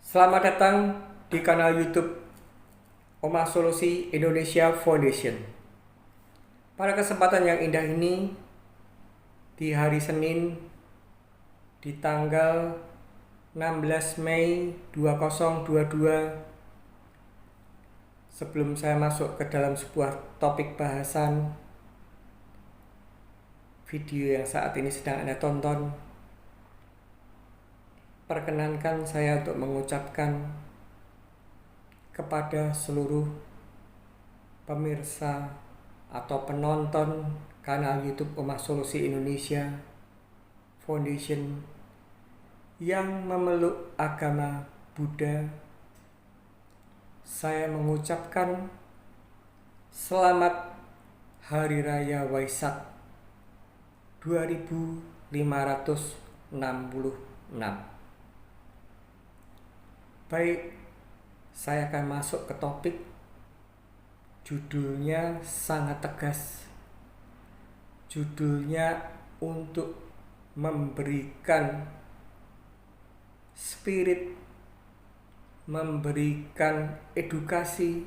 Selamat datang di kanal YouTube Oma Solusi Indonesia Foundation. Pada kesempatan yang indah ini, di hari Senin, di tanggal 16 Mei 2022, sebelum saya masuk ke dalam sebuah topik bahasan video yang saat ini sedang Anda tonton, perkenankan saya untuk mengucapkan kepada seluruh pemirsa atau penonton kanal YouTube Oma Solusi Indonesia Foundation yang memeluk agama Buddha, saya mengucapkan selamat Hari Raya Waisak 2566. Baik, saya akan masuk ke topik. Judulnya sangat tegas. Judulnya untuk memberikan spirit, memberikan edukasi,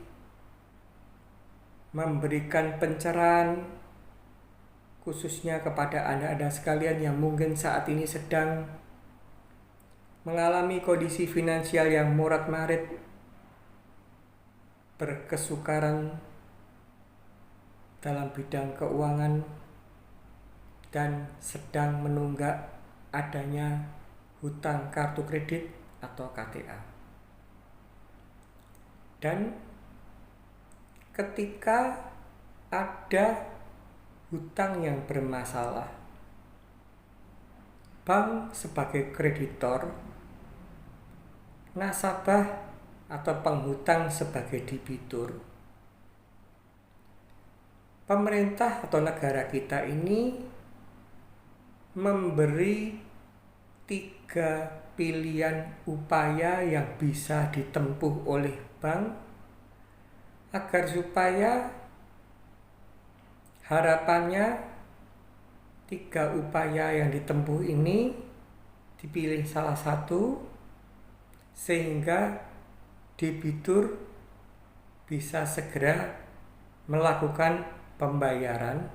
memberikan pencerahan, khususnya kepada Anda sekalian yang mungkin saat ini sedang mengalami kondisi finansial yang morat-marit, berkesukaran dalam bidang keuangan, dan sedang menunggak adanya hutang kartu kredit atau KTA. Dan ketika ada hutang yang bermasalah, bank sebagai kreditor, nasabah atau penghutang sebagai debitur, pemerintah atau negara kita ini memberi 3 pilihan upaya yang bisa ditempuh oleh bank agar supaya harapannya 3 upaya yang ditempuh ini dipilih salah satu, sehingga debitur bisa segera melakukan pembayaran,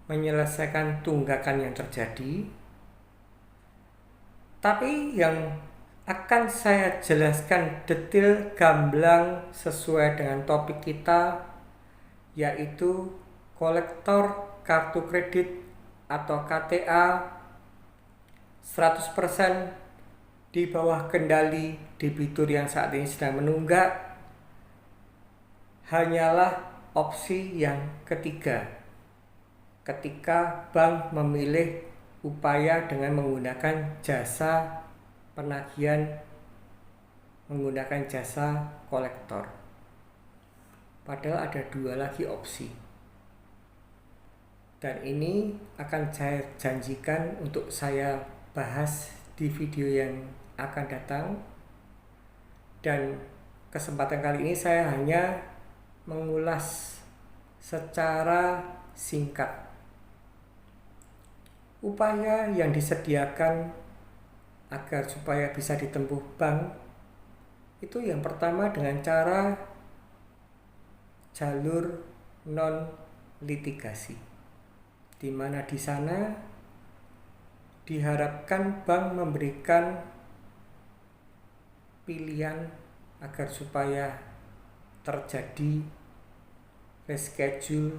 menyelesaikan tunggakan yang terjadi. Tapi yang akan saya jelaskan detail gamblang sesuai dengan topik kita, yaitu kolektor kartu kredit atau KTA 100% di bawah kendali debitur yang saat ini sedang menunggak hanyalah opsi yang ketiga ketika bank memilih upaya dengan menggunakan jasa penagihan, menggunakan jasa kolektor. Padahal ada 2 lagi opsi. Dan ini akan saya janjikan untuk saya bahas di video yang akan datang. Dan kesempatan kali ini saya hanya mengulas secara singkat upaya yang disediakan agar supaya bisa ditempuh bank. Itu yang pertama dengan cara jalur non litigasi, di mana di sana diharapkan bank memberikan pilihan agar supaya terjadi reschedule,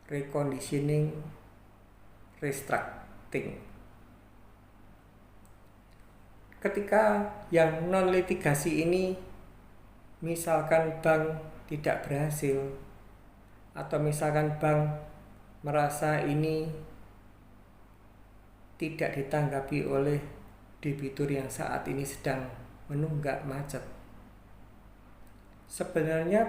reconditioning, restructuring. Ketika yang non litigasi ini misalkan bank tidak berhasil, atau misalkan bank merasa ini tidak ditanggapi oleh debitur yang saat ini sedang menunggak macet, sebenarnya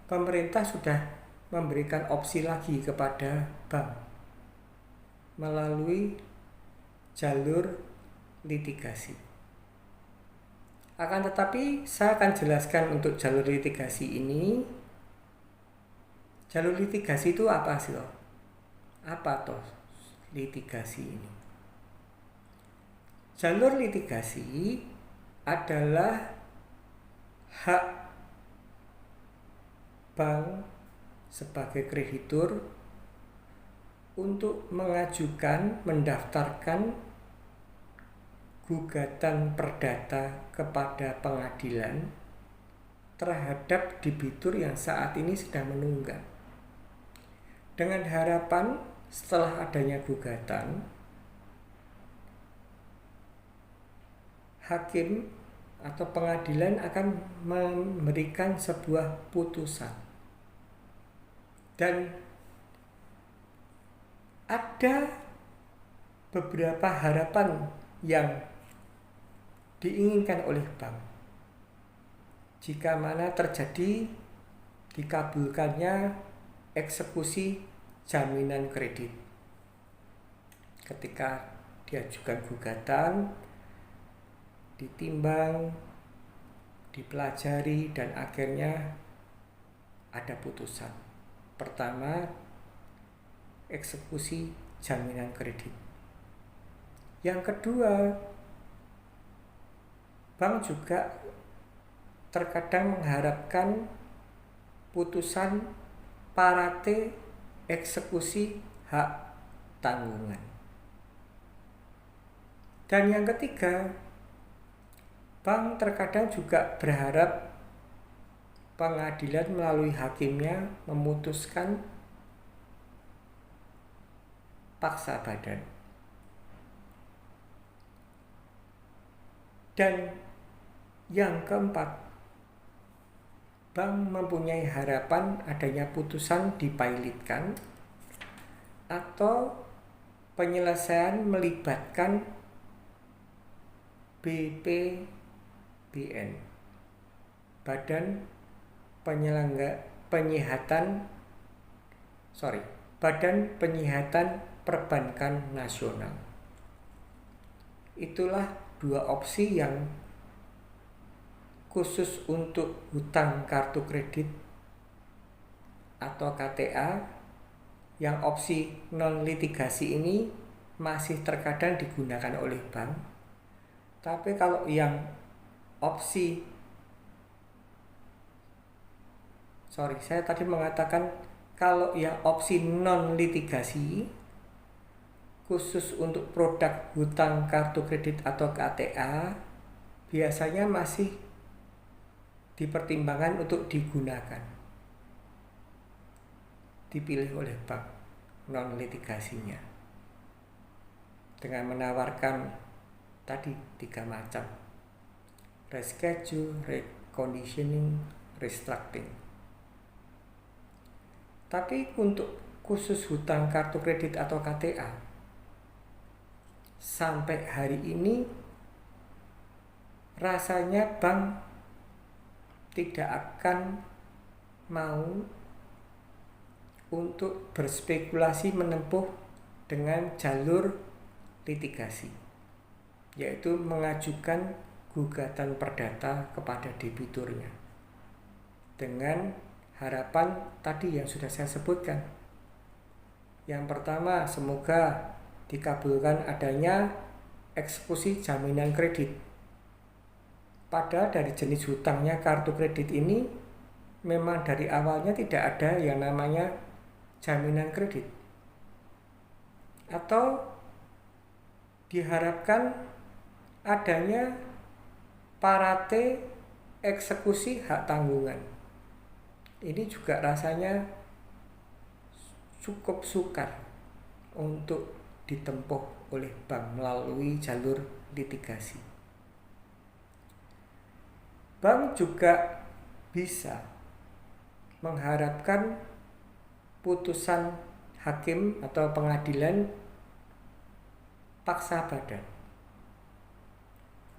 pemerintah sudah memberikan opsi lagi kepada bank melalui jalur litigasi. Akan tetapi saya akan jelaskan untuk jalur litigasi ini. Jalur litigasi itu apa sih loh? Apa toh litigasi ini? Jalur litigasi adalah hak bank sebagai kreditur untuk mengajukan, mendaftarkan gugatan perdata kepada pengadilan terhadap debitur yang saat ini sedang menunggak. Dengan harapan setelah adanya gugatan, hakim atau pengadilan akan memberikan sebuah putusan. Dan ada beberapa harapan yang diinginkan oleh bank. Jika mana terjadi dikabulkannya eksekusi jaminan kredit. Ketika diajukan gugatan, ditimbang, dipelajari, dan akhirnya ada putusan. Pertama, eksekusi jaminan kredit. Yang kedua, bank juga terkadang mengharapkan putusan parate eksekusi hak tanggungan. Dan yang ketiga, bank terkadang juga berharap pengadilan melalui hakimnya memutuskan paksa badan. Dan yang keempat, bank mempunyai harapan adanya putusan dipilotkan atau penyelesaian melibatkan BPBN, Badan Penyihatan Perbankan Nasional. Itulah dua opsi yang khusus untuk hutang kartu kredit atau KTA, yang opsi non litigasi ini masih terkadang digunakan oleh bank. Tapi kalau yang opsi saya tadi mengatakan kalau yang opsi non litigasi khusus untuk produk hutang kartu kredit atau KTA biasanya masih dipertimbangkan untuk digunakan, dipilih oleh bank non litigasinya dengan menawarkan tadi 3 macam: reschedule, reconditioning, restructuring. Tapi untuk khusus hutang kartu kredit atau KTA sampai hari ini rasanya bank tidak akan mau untuk berspekulasi menempuh dengan jalur litigasi, yaitu mengajukan gugatan perdata kepada debiturnya dengan harapan tadi yang sudah saya sebutkan. Yang pertama, semoga dikabulkan adanya eksekusi jaminan kredit. Padahal dari jenis hutangnya kartu kredit ini memang dari awalnya tidak ada yang namanya jaminan kredit. Atau diharapkan adanya parate eksekusi hak tanggungan. Ini juga rasanya cukup sukar untuk ditempuh oleh bank melalui jalur litigasi. Bank juga bisa mengharapkan putusan hakim atau pengadilan paksa badan.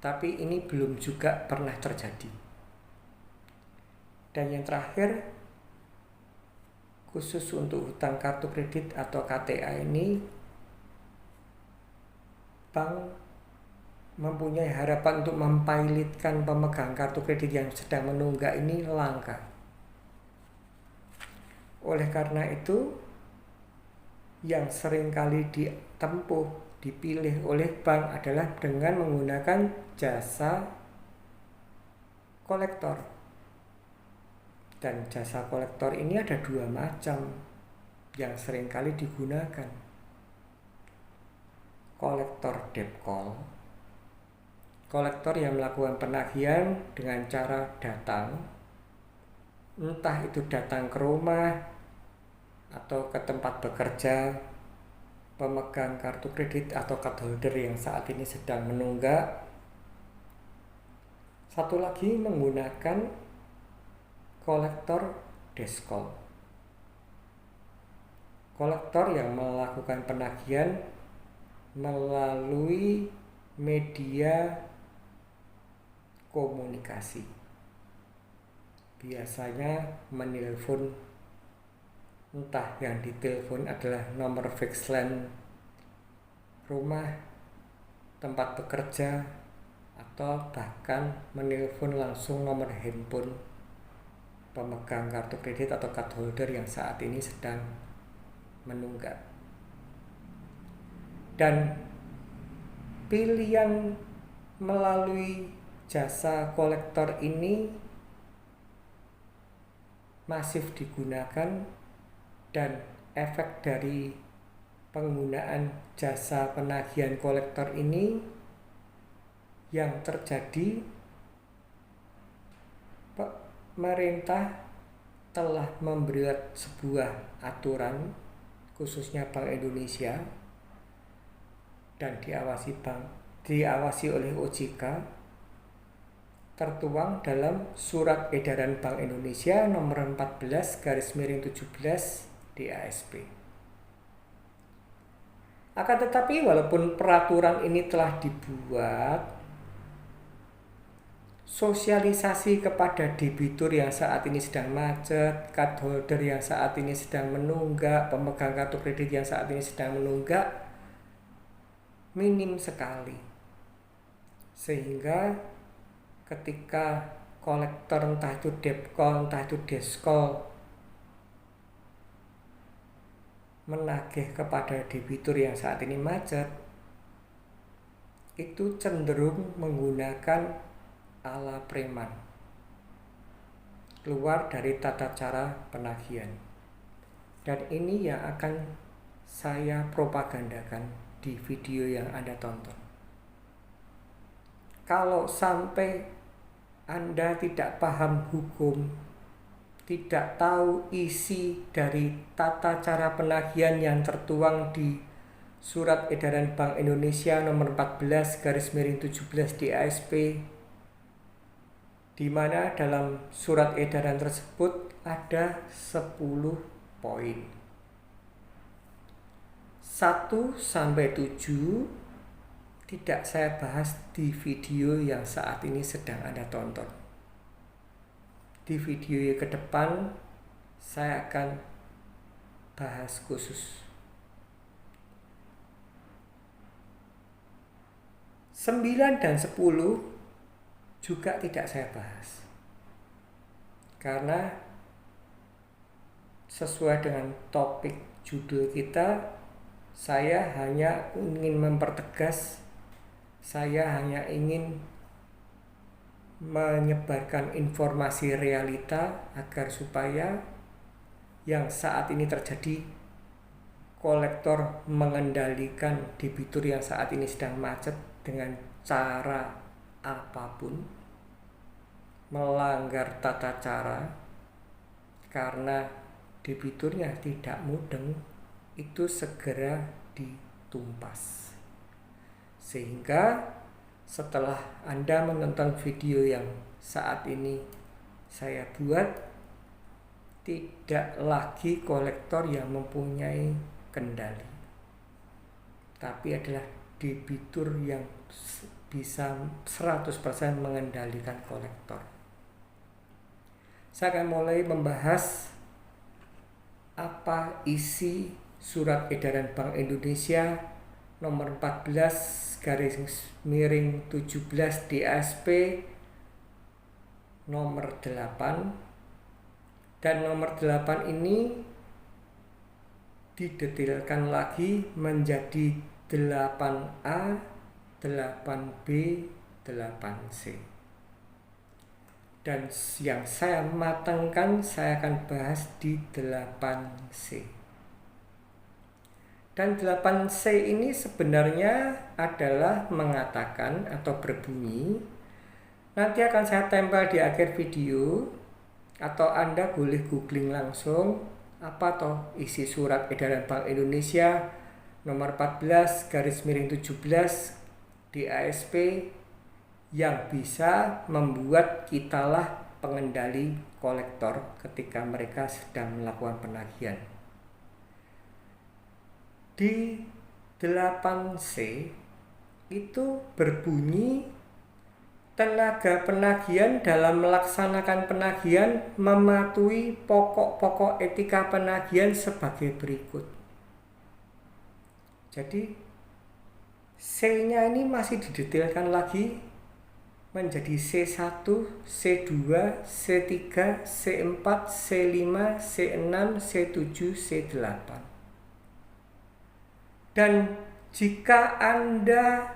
Tapi ini belum juga pernah terjadi. Dan yang terakhir, khusus untuk hutang kartu kredit atau KTA ini, bank mempunyai harapan untuk mempilotkan pemegang kartu kredit yang sedang menunggak ini langka. Oleh karena itu, yang seringkali dipilih oleh bank adalah dengan menggunakan jasa kolektor. Dan jasa kolektor ini ada dua macam yang seringkali digunakan. Kolektor debt call, kolektor yang melakukan penagihan dengan cara datang, entah itu datang ke rumah atau ke tempat bekerja pemegang kartu kredit atau card holder yang saat ini sedang menunggak. Satu lagi menggunakan kolektor desk call, kolektor yang melakukan penagihan melalui media komunikasi, biasanya menelpon, entah yang ditelepon adalah nomor fix line rumah, tempat bekerja, atau bahkan menelpon langsung nomor handphone pemegang kartu kredit atau card holder yang saat ini sedang menunggak. Dan pilihan melalui jasa kolektor ini masif digunakan, dan efek dari penggunaan jasa penagihan kolektor ini yang terjadi, pemerintah telah membuat sebuah aturan khususnya Bank Indonesia dan diawasi oleh OJK, tertuang dalam Surat Edaran Bank Indonesia nomor 14/17 DASP. Akan tetapi walaupun peraturan ini telah dibuat, sosialisasi kepada debitur yang saat ini sedang macet, card holder yang saat ini sedang menunggak, pemegang kartu kredit yang saat ini sedang menunggak, minim sekali. Sehingga ketika kolektor, entah itu debt call, entah itu desk call, menagih kepada debitur yang saat ini macet, itu cenderung menggunakan ala preman, keluar dari tata cara penagihan. Dan ini yang akan saya propagandakan di video yang Anda tonton. Kalau sampai Anda tidak paham hukum, tidak tahu isi dari tata cara penagihan yang tertuang di Surat Edaran Bank Indonesia nomor 14/17 DASP, di mana dalam surat edaran tersebut ada 10 poin. 1-7 tidak saya bahas di video yang saat ini sedang Anda tonton. Di video ke depan saya akan bahas khusus. 9 dan 10 juga tidak saya bahas, karena sesuai dengan topik judul kita, saya hanya ingin mempertegas, saya hanya ingin menyebarkan informasi realita agar supaya yang saat ini terjadi, kolektor mengendalikan debitur yang saat ini sedang macet dengan cara apapun, melanggar tata cara karena debiturnya tidak mudeng, itu segera ditumpas. Sehingga setelah Anda menonton video yang saat ini saya buat, tidak lagi kolektor yang mempunyai kendali, tapi adalah debitur yang bisa 100% mengendalikan kolektor. Saya akan mulai membahas apa isi Surat Edaran Bank Indonesia nomor 14/17 DASP nomor 8, dan nomor 8 ini didetailkan lagi menjadi 8A, 8B, 8C. Dan yang saya matangkan saya akan bahas di 8C. Dan 8C ini sebenarnya adalah mengatakan atau berbunyi, nanti akan saya tempel di akhir video, atau Anda boleh googling langsung apa toh isi surat edaran Bank Indonesia nomor 14/17 DASP yang bisa membuat kitalah pengendali kolektor ketika mereka sedang melakukan penagihan. Di 8C itu berbunyi, tenaga penagihan dalam melaksanakan penagihan mematuhi pokok-pokok etika penagihan sebagai berikut. Jadi C-nya ini masih didetailkan lagi menjadi C1, C2, C3, C4, C5, C6, C7, C8. Dan jika Anda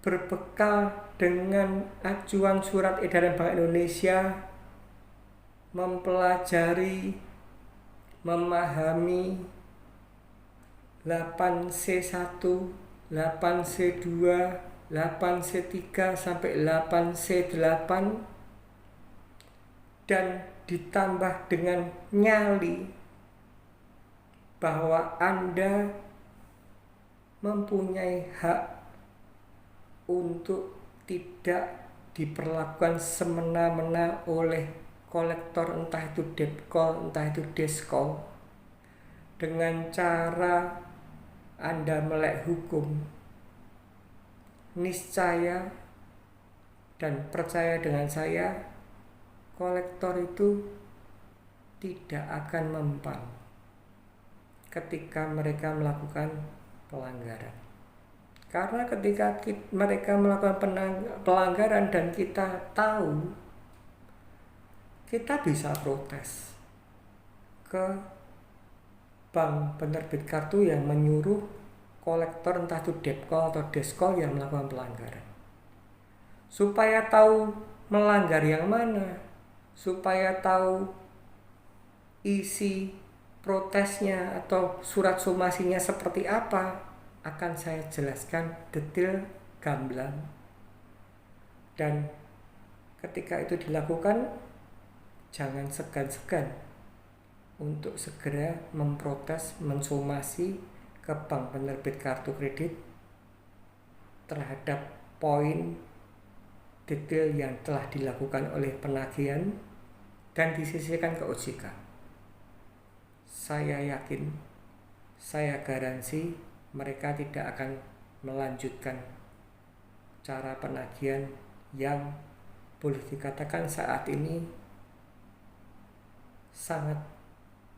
berbekal dengan acuan surat edaran Bank Indonesia, mempelajari, memahami 8C1, 8C2, 8C3 sampai 8C8 dan ditambah dengan nyali bahwa Anda mempunyai hak untuk tidak diperlakukan semena-mena oleh kolektor, entah itu debkol, entah itu deskol, dengan cara Anda melek hukum, niscaya dan percaya dengan saya, kolektor itu tidak akan mempan ketika mereka melakukan pelanggaran. Karena ketika mereka melakukan pelanggaran dan kita tahu, kita bisa protes ke bank penerbit kartu yang menyuruh kolektor, entah itu debkol atau deskol, yang melakukan pelanggaran. Supaya tahu melanggar yang mana, supaya tahu isi protesnya atau surat somasinya seperti apa, akan saya jelaskan detail, gamblang. Dan ketika itu dilakukan, jangan segan-segan untuk segera memprotes, mensomasi ke bank penerbit kartu kredit terhadap poin detail yang telah dilakukan oleh penagihan dan disisihkan ke OJK. Saya yakin, saya garansi mereka tidak akan melanjutkan cara penagihan yang boleh dikatakan saat ini sangat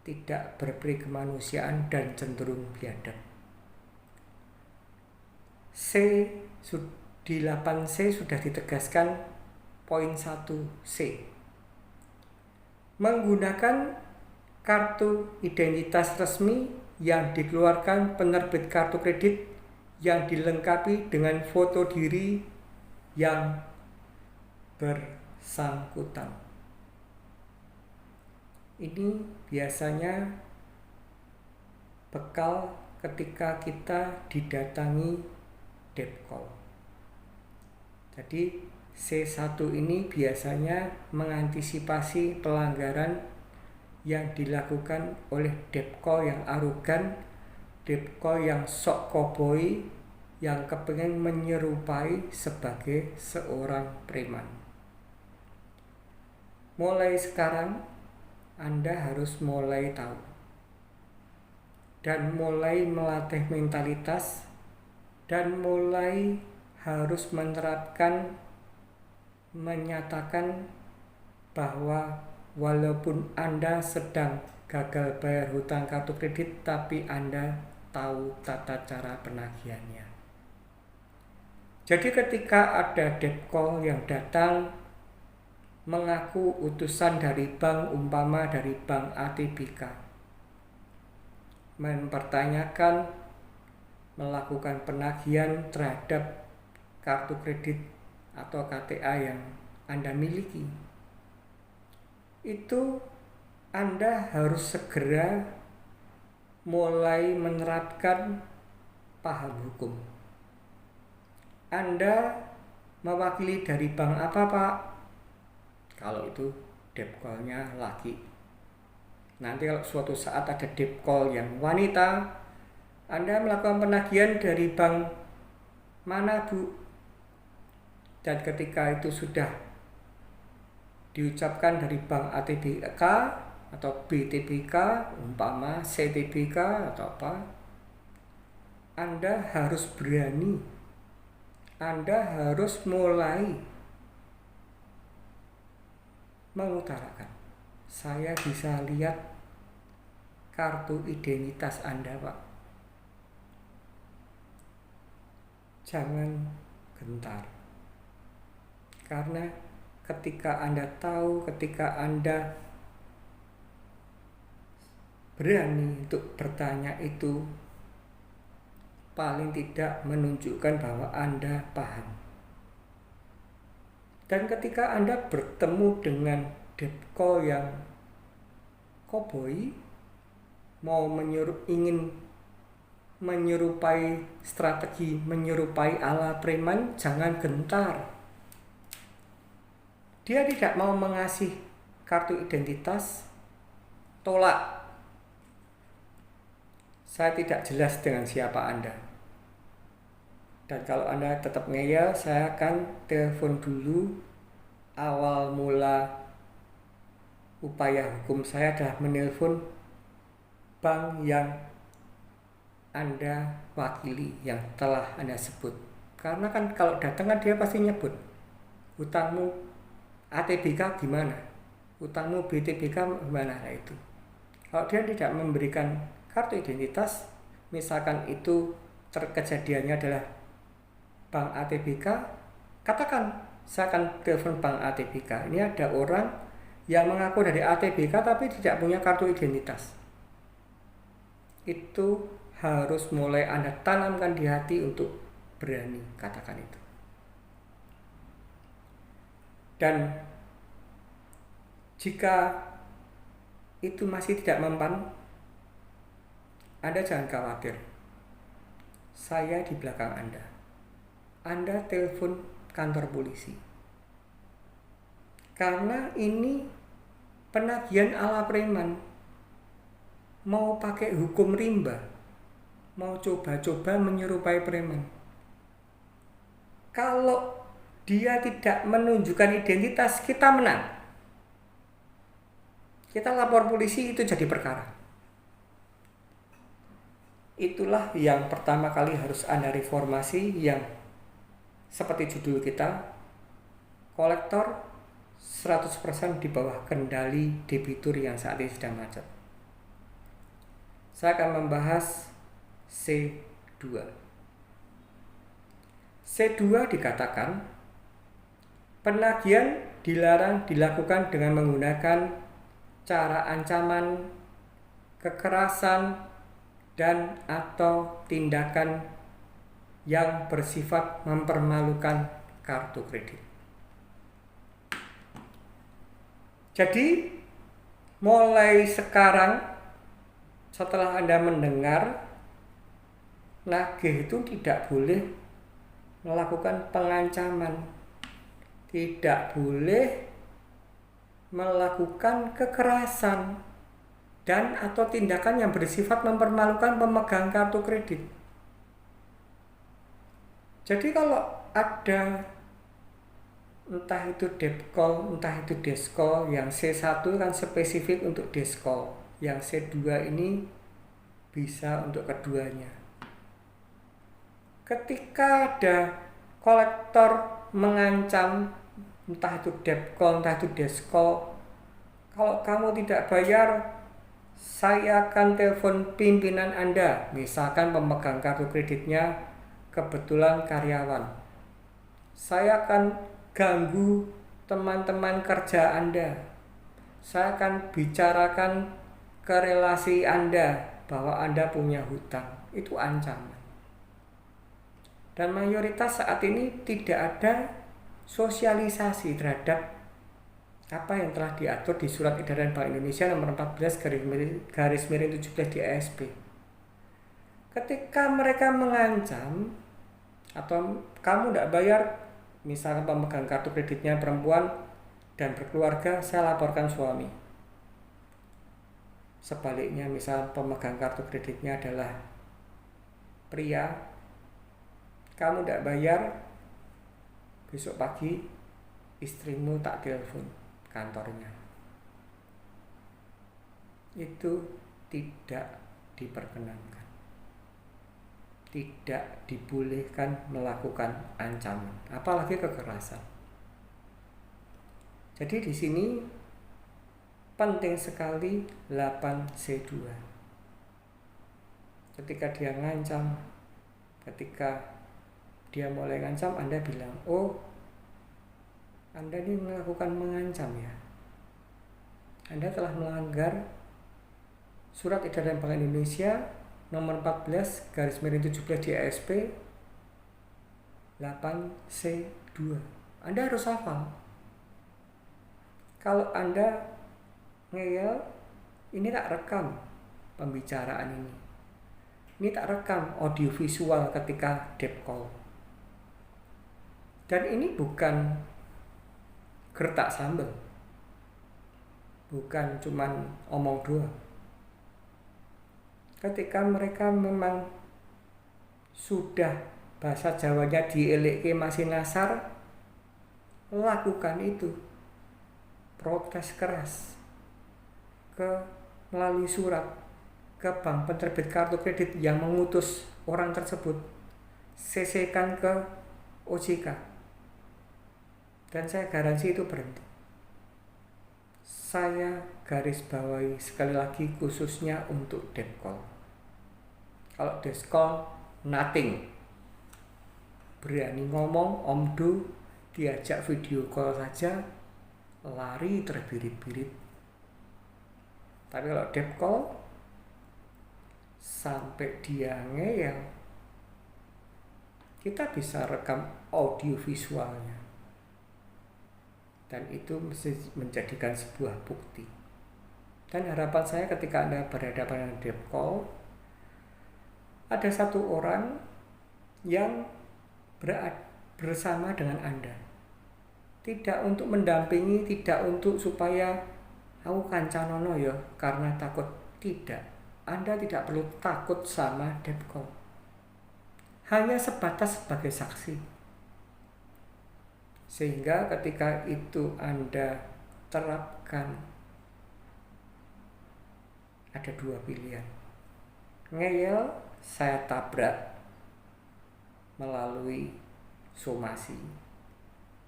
tidak berperi kemanusiaan dan cenderung biadab. Di 8C sudah ditegaskan poin 1C. Menggunakan kartu identitas resmi yang dikeluarkan penerbit kartu kredit yang dilengkapi dengan foto diri yang bersangkutan. Ini biasanya bekal ketika kita didatangi debkol. Jadi C1 ini biasanya mengantisipasi pelanggaran yang dilakukan oleh debkol yang arogan, debkol yang sok koboi, yang kepengen menyerupai sebagai seorang preman. Mulai sekarang Anda harus mulai tahu dan mulai melatih mentalitas dan mulai harus menyatakan bahwa walaupun Anda sedang gagal bayar hutang kartu kredit, tapi Anda tahu tata cara penagihannya. Jadi ketika ada debkol yang datang mengaku utusan dari bank, umpama dari bank ATBK, mempertanyakan melakukan penagihan terhadap kartu kredit atau KTA yang Anda miliki, itu Anda harus segera mulai menerapkan paham hukum. Anda mewakili dari bank apa, Pak? Kalau itu debt call-nya laki. Nanti kalau suatu saat ada debt call yang wanita, Anda melakukan penagihan dari bank mana, Bu? Dan ketika itu sudah diucapkan dari bank ATBK atau BTBK, umpama CTBK atau apa, Anda harus berani, Anda harus mulai mengutarakan, saya bisa lihat kartu identitas Anda, Pak. Jangan gentar, karena ketika Anda tahu, ketika Anda berani untuk bertanya, itu paling tidak menunjukkan bahwa Anda paham. Dan ketika Anda bertemu dengan debt call yang koboi, ingin menyerupai strategi, menyerupai ala preman, jangan gentar. Dia tidak mau mengasih kartu identitas, tolak. Saya tidak jelas dengan siapa Anda. Dan kalau Anda tetap ngeyel, saya akan telepon dulu. Awal mula upaya hukum saya adalah menelpon bank yang Anda wakili, yang telah Anda sebut. Karena kan kalau datang kan dia pasti nyebut, hutangmu ATBK gimana, hutangmu BTBK gimana. Nah itu, kalau dia tidak memberikan kartu identitas, misalkan itu kejadiannya adalah bank ATBK, katakan saya akan telepon bank ATBK, ini ada orang yang mengaku dari ATBK tapi tidak punya kartu identitas. Itu harus mulai Anda tanamkan di hati untuk berani katakan itu. Dan jika itu masih tidak mempan, Anda jangan khawatir, saya di belakang Anda. Anda telepon kantor polisi, karena ini penagihan ala preman, mau pakai hukum rimba, mau coba-coba menyerupai preman. Kalau dia tidak menunjukkan identitas, kita menang. Kita lapor polisi, itu jadi perkara. Itulah yang pertama kali harus Anda reformasi, yang seperti judul kita, kolektor 100% di bawah kendali debitur yang saat ini sedang macet. Saya akan membahas C2. C2 dikatakan penagihan dilarang dilakukan dengan menggunakan cara ancaman, kekerasan, dan atau tindakan yang bersifat mempermalukan kartu kredit. Jadi mulai sekarang, setelah Anda mendengar, nagih itu tidak boleh melakukan pengancaman, tidak boleh melakukan kekerasan dan atau tindakan yang bersifat mempermalukan pemegang kartu kredit. Jadi kalau ada entah itu debt call, entah itu desk call, yang C1 kan spesifik untuk desk call, yang C2 ini bisa untuk keduanya. Ketika ada kolektor mengancam, entah itu debt call, entah itu desk call, kalau kamu tidak bayar, saya akan telepon pimpinan Anda, misalkan pemegang kartu kreditnya kebetulan karyawan. Saya akan ganggu teman-teman kerja Anda. Saya akan bicarakan ke relasi Anda bahwa Anda punya hutang. Itu ancaman. Dan mayoritas saat ini tidak ada sosialisasi terhadap apa yang telah diatur di Surat Edaran Bank Indonesia nomor 14 garis miring 17 di ASB. Ketika mereka mengancam atau kamu tidak bayar, misalnya pemegang kartu kreditnya perempuan dan berkeluarga, saya laporkan suami. Sebaliknya, misal pemegang kartu kreditnya adalah pria, kamu tidak bayar, besok pagi istrimu tak telepon kantornya. Itu tidak diperkenankan. Tidak dibolehkan melakukan ancaman, apalagi kekerasan. Jadi di sini penting sekali 8C2. Ketika dia ngancam, ketika dia mulai ngancam, Anda bilang, oh, Anda ini melakukan mengancam ya. Anda telah melanggar Surat Edaran Bank Indonesia nomor 14 garis miring 17 di ASP 8C2. Anda harus hafal. Kalau Anda ngeyel, ini tak rekam pembicaraan ini. Ini tak rekam audio visual ketika debt call. Dan ini bukan gertak sambal. Bukan cuman omong doang. Ketika mereka memang sudah bahasa Jawanya dieleke masih nasar, lakukan itu. Protes keras melalui surat ke bank penerbit kartu kredit yang mengutus orang tersebut, CC-kan ke OJK, dan saya garansi itu berhenti. Saya garis bawahi sekali lagi khususnya untuk debt call. Kalau debt call, nothing. Berani ngomong, omdo, diajak video call saja, lari terbirit-birit. Tapi kalau debt call, sampai dia ngeyel, kita bisa rekam audio visualnya. Dan itu menjadikan sebuah bukti. Dan harapan saya ketika Anda berhadapan dengan debt call, ada satu orang yang bersama dengan Anda. Tidak untuk mendampingi, tidak untuk supaya aku kancanono ya karena takut. Tidak. Anda tidak perlu takut sama debt call. Hanya sebatas sebagai saksi. Sehingga ketika itu Anda terapkan, ada dua pilihan. Ngeyel, saya tabrak melalui somasi.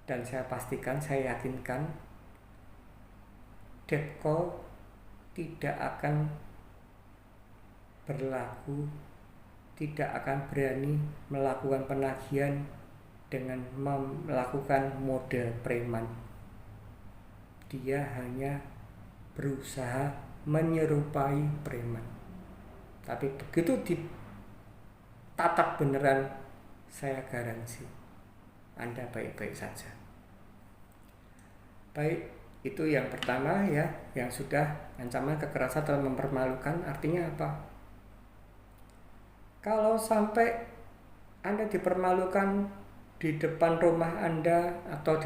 Dan saya pastikan, saya yakinkan debt call tidak akan berlaku, tidak akan berani melakukan penagihan dengan melakukan mode preman. Dia hanya berusaha menyerupai preman. Tapi begitu ditatap beneran, saya garansi Anda baik-baik saja. Baik, itu yang pertama ya, yang sudah ancaman kekerasan atau mempermalukan. Artinya apa? Kalau sampai Anda dipermalukan di depan rumah Anda atau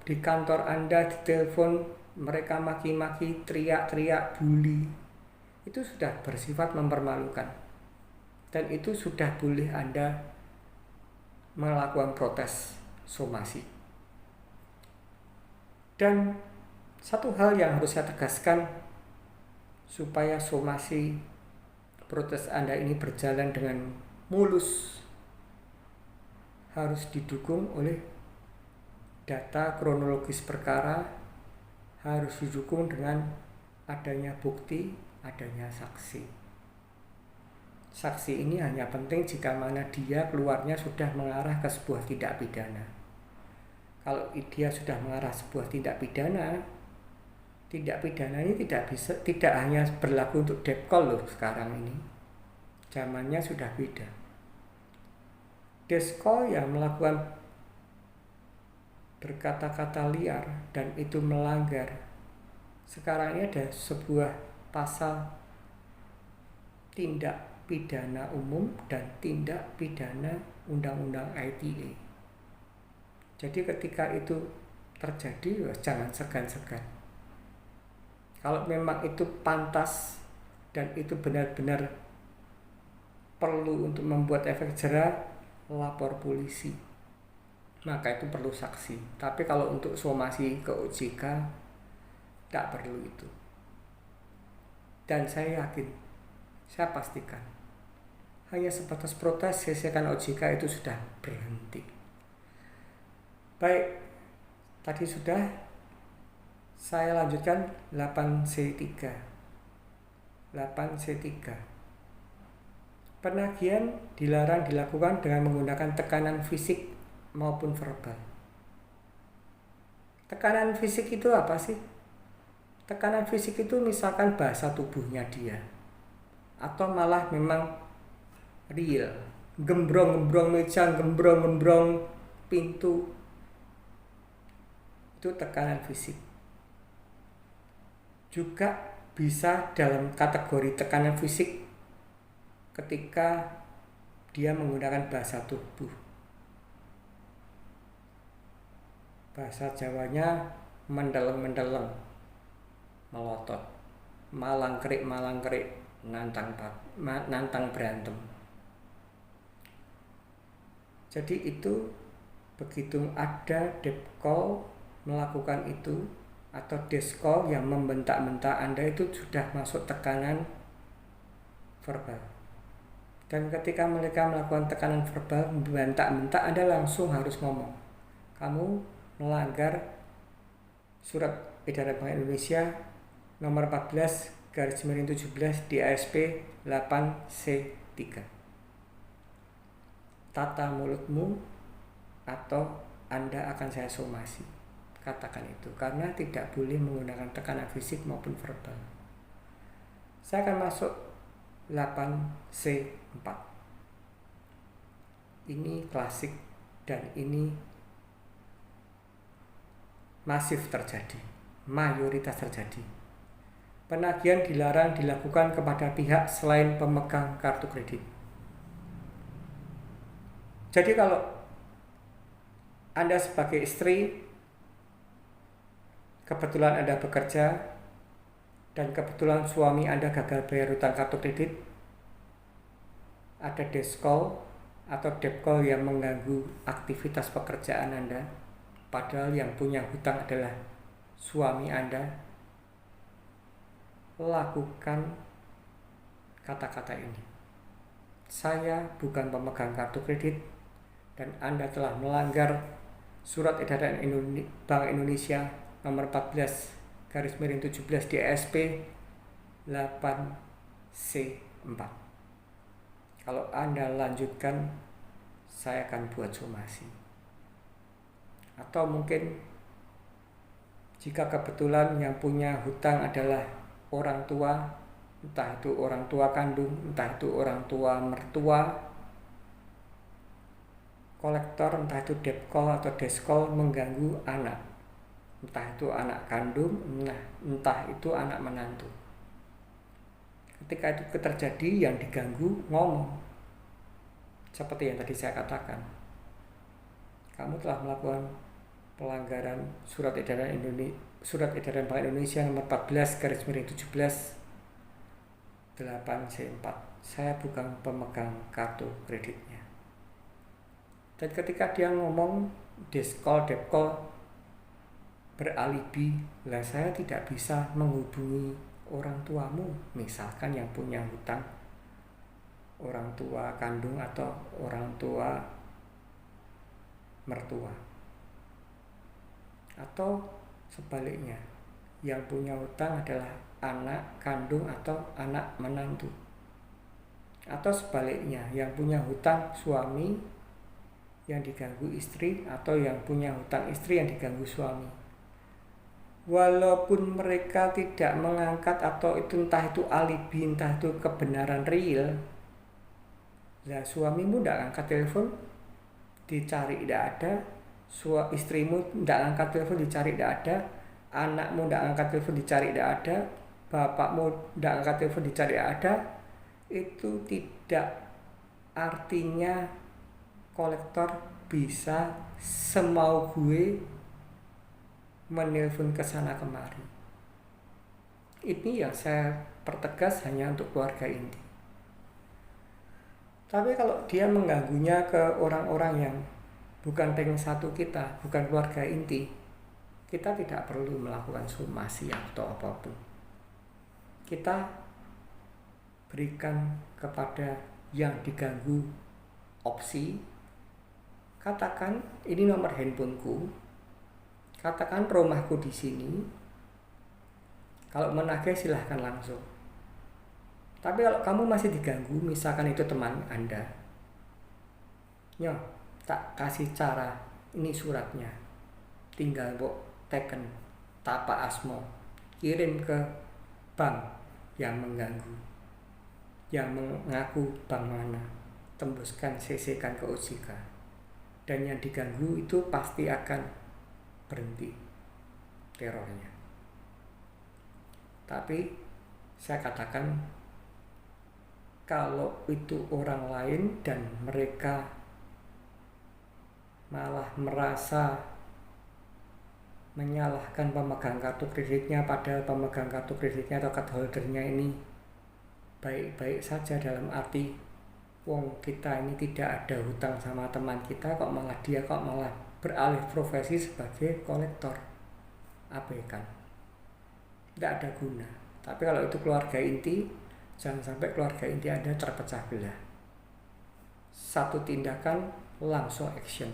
di kantor Anda, di telepon mereka maki-maki, teriak-teriak, bully, itu sudah bersifat mempermalukan. Dan itu sudah boleh Anda melakukan protes somasi. Dan satu hal yang harus saya tegaskan supaya somasi protes Anda ini berjalan dengan mulus, harus didukung oleh data kronologis perkara, harus didukung dengan adanya bukti, adanya saksi. Saksi ini hanya penting jika mana dia keluarnya sudah mengarah ke sebuah tindak pidana. Kalau dia sudah mengarah sebuah tindak pidana ini tidak hanya berlaku untuk debt call loh sekarang ini. Zamannya sudah beda. Debt call yang melakukan berkata-kata liar dan itu melanggar. Sekarang ini ada sebuah pasal tindak pidana umum dan tindak pidana undang-undang ITE. Jadi ketika itu terjadi, jangan segan-segan. Kalau memang itu pantas dan itu benar-benar perlu untuk membuat efek jerah, lapor polisi. Maka itu perlu saksi. Tapi kalau untuk somasi ke OJK, tidak perlu itu. Dan saya yakin, saya pastikan, hanya sebatas protes, gesekan OJK itu sudah berhenti. Baik, tadi sudah. Saya lanjutkan 8C3. 8C3. Penagihan dilarang dilakukan dengan menggunakan tekanan fisik maupun verbal. Tekanan fisik itu apa sih? Tekanan fisik itu misalkan bahasa tubuhnya dia, atau malah memang real, gembrong-gembrong meja, gembrong-gembrong pintu, itu tekanan fisik. Juga bisa dalam kategori tekanan fisik ketika dia menggunakan bahasa tubuh. Bahasa Jawanya mendeleng-mendeleng, melotot, malangkrik, nantang berantem. Jadi itu begitu ada depkol melakukan itu, atau deskol yang membentak-bentak Anda, itu sudah masuk tekanan verbal. Dan ketika mereka melakukan tekanan verbal, membentak-bentak, Anda langsung harus ngomong, kamu melanggar Surat Edaran Bank Indonesia nomor 14/17 di ASP 8C3. Tata mulutmu atau Anda akan saya somasi. Katakan itu, karena tidak boleh menggunakan tekanan fisik maupun verbal. Saya akan masuk 8C4. Ini klasik dan ini masif terjadi, mayoritas terjadi. Penagihan dilarang dilakukan kepada pihak selain pemegang kartu kredit. Jadi kalau Anda sebagai istri, kebetulan Anda bekerja, dan kebetulan suami Anda gagal bayar hutang kartu kredit, ada deskol atau depkol yang mengganggu aktivitas pekerjaan Anda, padahal yang punya hutang adalah suami Anda, lakukan kata-kata ini. Saya bukan pemegang kartu kredit dan Anda telah melanggar Surat Edaran Bank Indonesia nomor 14/17 di ASP 8C4. Kalau Anda lanjutkan, saya akan buat somasi. Atau mungkin jika kebetulan yang punya hutang adalah orang tua, entah itu orang tua kandung, entah itu orang tua mertua, kolektor, entah itu depkol atau deskol mengganggu anak, entah itu anak kandung, entah itu anak menantu. Ketika itu terjadi, yang diganggu ngomong, seperti yang tadi saya katakan, kamu telah melakukan pelanggaran Surat Edaran Bank Indonesia nomor 14/17 8C4. Saya bukan pemegang kartu kreditnya. Dan ketika dia ngomong deskol, depkol beralibi, lah saya tidak bisa menghubungi orang tuamu, misalkan yang punya hutang, orang tua kandung atau orang tua mertua, atau sebaliknya, yang punya hutang adalah anak kandung atau anak menantu, atau sebaliknya, yang punya hutang suami yang diganggu istri, atau yang punya hutang istri yang diganggu suami. Walaupun mereka tidak mengangkat, atau itu entah itu alibi, entah itu kebenaran real, lah suamimu tidak angkat telepon, dicari tidak ada, istrimu tidak angkat telepon dicari tidak ada, anakmu tidak angkat telepon dicari tidak ada, bapakmu tidak angkat telepon dicari tidak ada, itu tidak artinya kolektor bisa semau gue menelpon ke sana kemari. Ini yang saya pertegas hanya untuk keluarga inti. Tapi kalau dia mengganggunya ke orang-orang yang bukan ring satu kita, bukan keluarga inti, kita tidak perlu melakukan somasi atau apapun. Kita berikan kepada yang diganggu opsi, katakan ini nomor handphoneku, katakan rumahku di sini. Kalau menagih silahkan langsung. Tapi kalau kamu masih diganggu, misalkan itu teman Anda, tak kasih cara, ini suratnya, tinggal teken tapak asmo, kirim ke bank yang mengganggu, yang mengaku bank mana, tembuskan CC-kan ke OJK, dan yang diganggu itu pasti akan berhenti terornya. Tapi saya katakan, kalau itu orang lain dan mereka malah merasa menyalahkan pemegang kartu kreditnya, padahal pemegang kartu kreditnya atau card holdernya ini baik-baik saja, dalam arti wong kita ini tidak ada hutang sama teman kita, kok malah beralih profesi sebagai kolektor. Abaikan, tidak ada guna. Tapi kalau itu keluarga inti, jangan sampai keluarga inti Anda terpecah belah. Satu tindakan langsung action,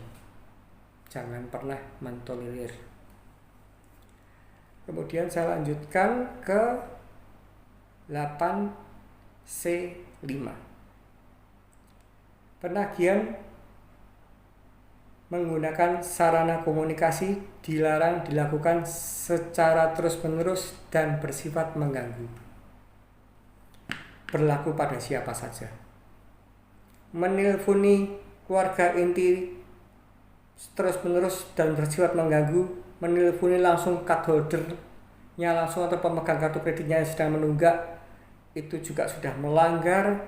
jangan pernah mentolerir. Kemudian saya lanjutkan ke 8C5. Penagihan menggunakan sarana komunikasi dilarang dilakukan secara terus-menerus dan bersifat mengganggu. Berlaku pada siapa saja. Menelponi keluarga inti terus-menerus dan bersifat mengganggu, menelponi langsung card holdernya langsung atau pemegang kartu kreditnya yang sedang menunggak, itu juga sudah melanggar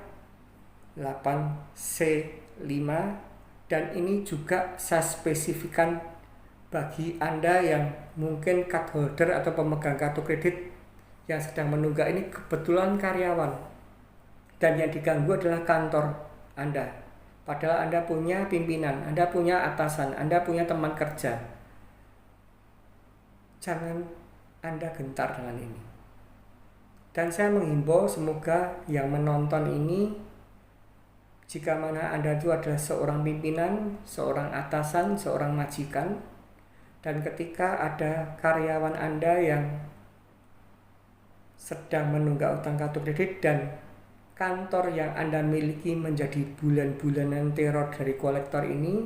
8C5. Dan ini juga saya spesifikkan bagi Anda yang mungkin card holder atau pemegang kartu kredit yang sedang menunggak ini kebetulan karyawan, dan yang diganggu adalah kantor Anda. Padahal Anda punya pimpinan, Anda punya atasan, Anda punya teman kerja. Jangan Anda gentar dengan ini. Dan saya menghimbau semoga yang menonton ini, jika mana Anda itu adalah seorang pimpinan, seorang atasan, seorang majikan, dan ketika ada karyawan Anda yang sedang menunggak utang kartu kredit dan kantor yang Anda miliki menjadi bulan-bulanan teror dari kolektor ini,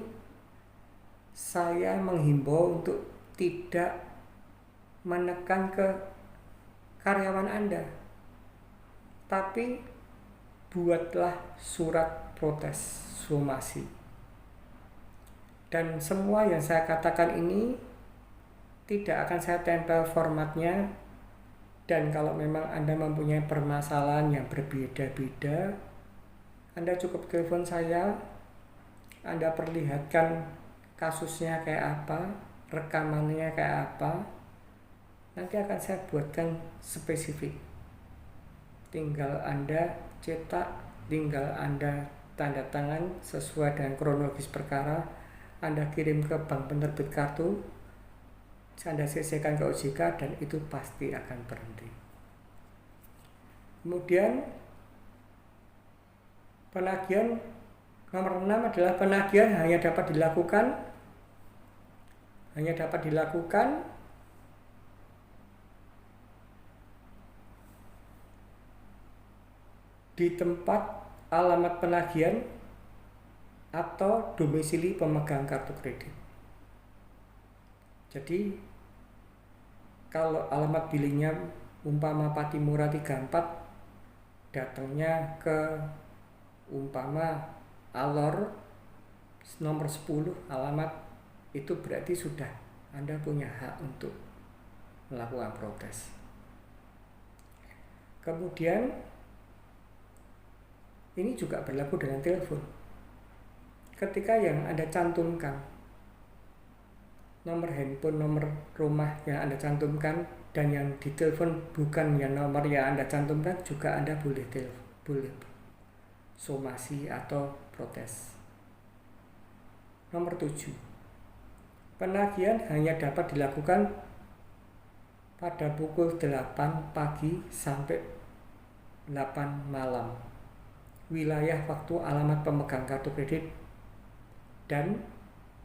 saya menghimbau untuk tidak menekan ke karyawan Anda, tapi buatlah surat protes somasi. Dan semua yang saya katakan ini tidak akan saya tempel formatnya. Dan kalau memang Anda mempunyai permasalahan yang berbeda-beda, Anda cukup telepon saya, Anda perlihatkan kasusnya kayak apa, rekamannya kayak apa, nanti akan saya buatkan spesifik. Tinggal Anda cetak, tinggal Anda tanda tangan sesuai dengan kronologis perkara, Anda kirim ke bank penerbit kartu, Anda CC-kan ke OJK, dan itu pasti akan berhenti. Kemudian penagihan nomor 6 adalah penagihan hanya dapat dilakukan di tempat alamat penagihan atau domisili pemegang kartu kredit. Jadi kalau alamat billingnya umpama Patimura 34, datangnya ke umpama Alor nomor 10 alamat itu berarti sudah Anda punya hak untuk melakukan protes. Kemudian ini juga berlaku dengan telepon. Ketika yang Anda cantumkan nomor handphone, nomor rumah yang Anda cantumkan, dan yang ditelepon bukan yang nomor yang Anda cantumkan, juga Anda boleh somasi atau protes. Nomor 7. Penagihan hanya dapat dilakukan pada pukul 8 pagi sampai 8 malam. Wilayah waktu alamat pemegang kartu kredit. Dan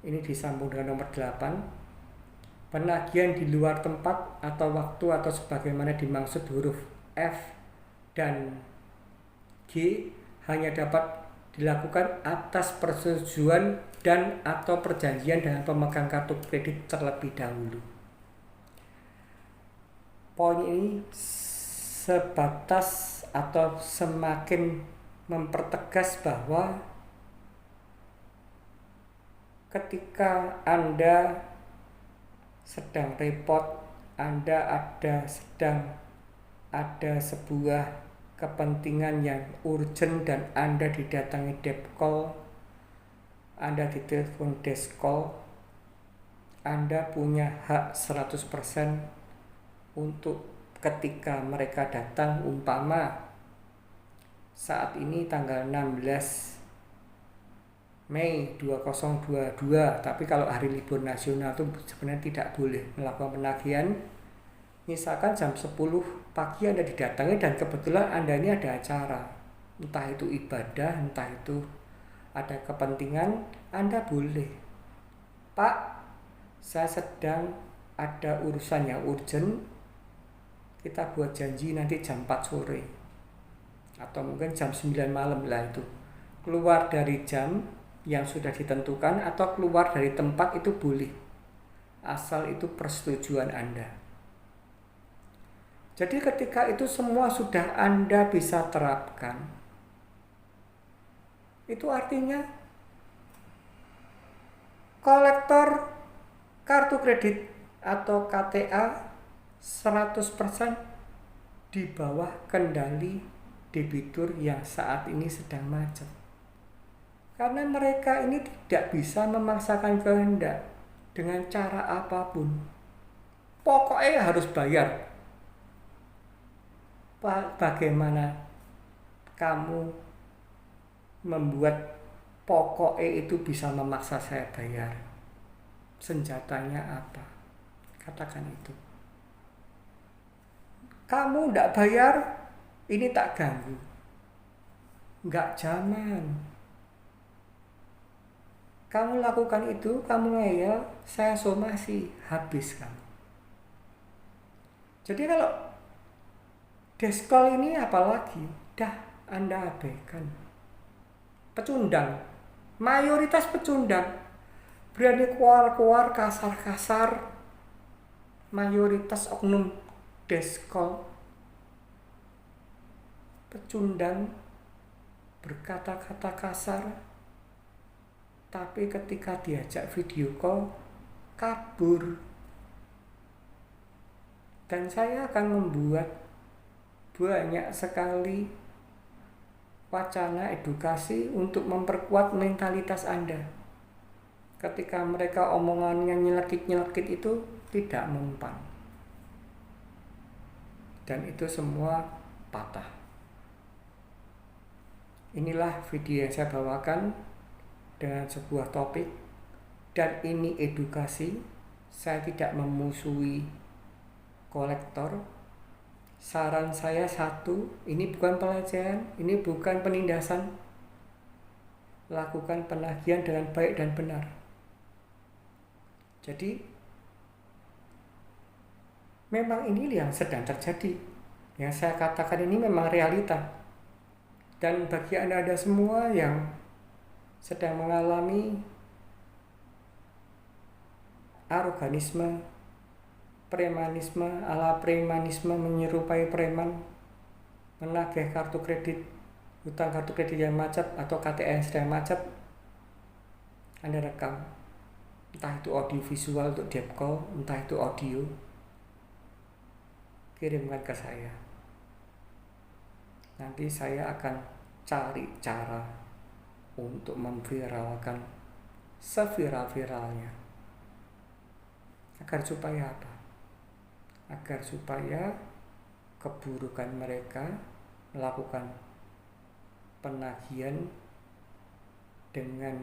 ini disambung dengan nomor 8. Penagihan di luar tempat atau waktu atau sebagaimana dimaksud huruf F dan G hanya dapat dilakukan atas persetujuan dan atau perjanjian dengan pemegang kartu kredit terlebih dahulu. Poin ini sebatas atau semakin mempertegas bahwa ketika Anda sedang repot, Anda sedang ada sebuah kepentingan yang urgent dan Anda didatangi debt call, Anda ditelepon desk call, Anda punya hak 100% untuk ketika mereka datang, umpama saat ini tanggal 16 Mei 2022, tapi kalau hari libur nasional itu sebenarnya tidak boleh melakukan penagihan. Misalkan jam 10 pagi Anda didatangi dan kebetulan Anda ini ada acara, entah itu ibadah, entah itu ada kepentingan, Anda boleh, Pak, saya sedang ada urusan yang urgent, kita buat janji nanti jam 4 sore atau mungkin jam 9 malam lah, itu keluar dari jam yang sudah ditentukan atau keluar dari tempat itu boleh, asal itu persetujuan Anda. Jadi ketika itu semua sudah Anda bisa terapkan, itu artinya kolektor kartu kredit atau KTA 100% di bawah kendali debitur yang saat ini sedang macet. Karena mereka ini tidak bisa memaksakan kehendak dengan cara apapun. Pokoknya harus bayar. Bagaimana kamu membuat pokoknya itu bisa memaksa saya bayar? Senjatanya apa? Katakan itu. Kamu tidak bayar, ini tak ganggu. Enggak zaman. Kamu lakukan itu, kamu ngeyel, saya somasi, habis kamu. Jadi kalau desk call ini apalagi, dah Anda abaikan. Pecundang, mayoritas pecundang, berani keluar-keluar kasar-kasar, mayoritas oknum desk call, pecundang, berkata-kata kasar, tapi ketika diajak video call, kabur. Dan saya akan membuat banyak sekali wacana edukasi untuk memperkuat mentalitas Anda. Ketika mereka omongannya nyelekit-nyelekit itu tidak mempan. Dan itu semua patah. Inilah video yang saya bawakan dengan sebuah topik, dan ini edukasi. Saya tidak memusuhi kolektor. Saran saya satu, ini bukan pelecehan, ini bukan penindasan. Lakukan penagihan dengan baik dan benar. Jadi memang ini yang sedang terjadi. Yang saya katakan ini memang realita. Dan bagi Anda semua yang sedang mengalami aroganisme, premanisme, ala premanisme, menyerupai preman, menagih kartu kredit, hutang kartu kredit yang macet atau KTA yang sedang macet, Anda rekam. entah itu audio visual untuk debt call, entah itu audio, kirimkan ke saya. Nanti saya akan cari cara untuk memviralkan seviral-viralnya. Agar supaya apa? Agar supaya keburukan mereka melakukan penagihan dengan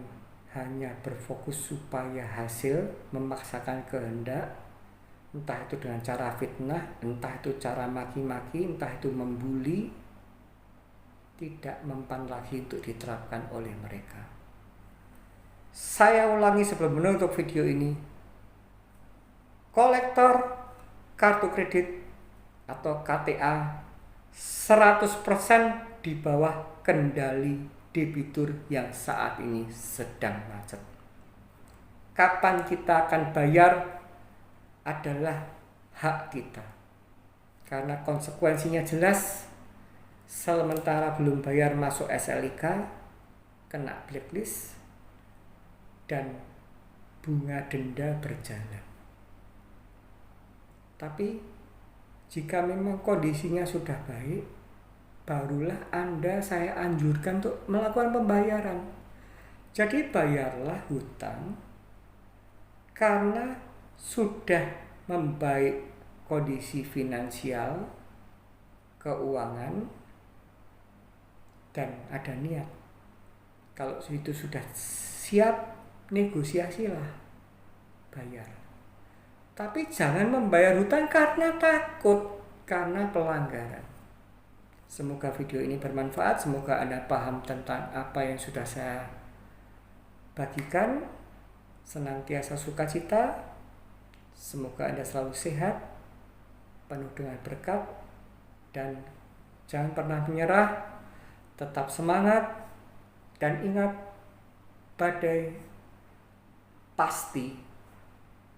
hanya berfokus supaya hasil, memaksakan kehendak, entah itu dengan cara fitnah, entah itu cara maki-maki, entah itu membuli, tidak mempan lagi untuk diterapkan oleh mereka. Saya ulangi sebelum menutup video ini, kolektor kartu kredit atau KTA 100% di bawah kendali debitur yang saat ini sedang macet. Kapan kita akan bayar adalah hak kita, karena konsekuensinya jelas. Sementara belum bayar masuk SLIK, kena blacklist, dan bunga denda berjalan. Tapi jika memang kondisinya sudah baik, barulah saya anjurkan untuk melakukan pembayaran. Jadi bayarlah hutang karena sudah membaik kondisi finansial, keuangan, dan ada niat. Kalau itu sudah siap, negosiasilah, bayar. Tapi jangan membayar hutang karena takut, karena pelanggaran. Semoga video ini bermanfaat, semoga Anda paham tentang apa yang sudah saya bagikan. Senantiasa sukacita, semoga Anda selalu sehat, penuh dengan berkat, dan jangan pernah menyerah. Tetap semangat, dan ingat, badai pasti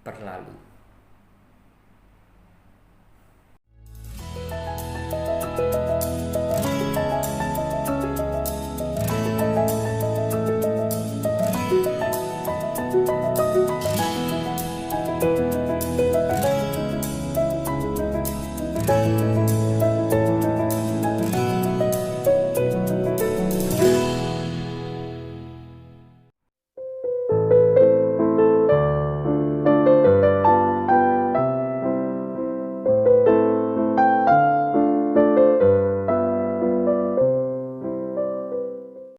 berlalu.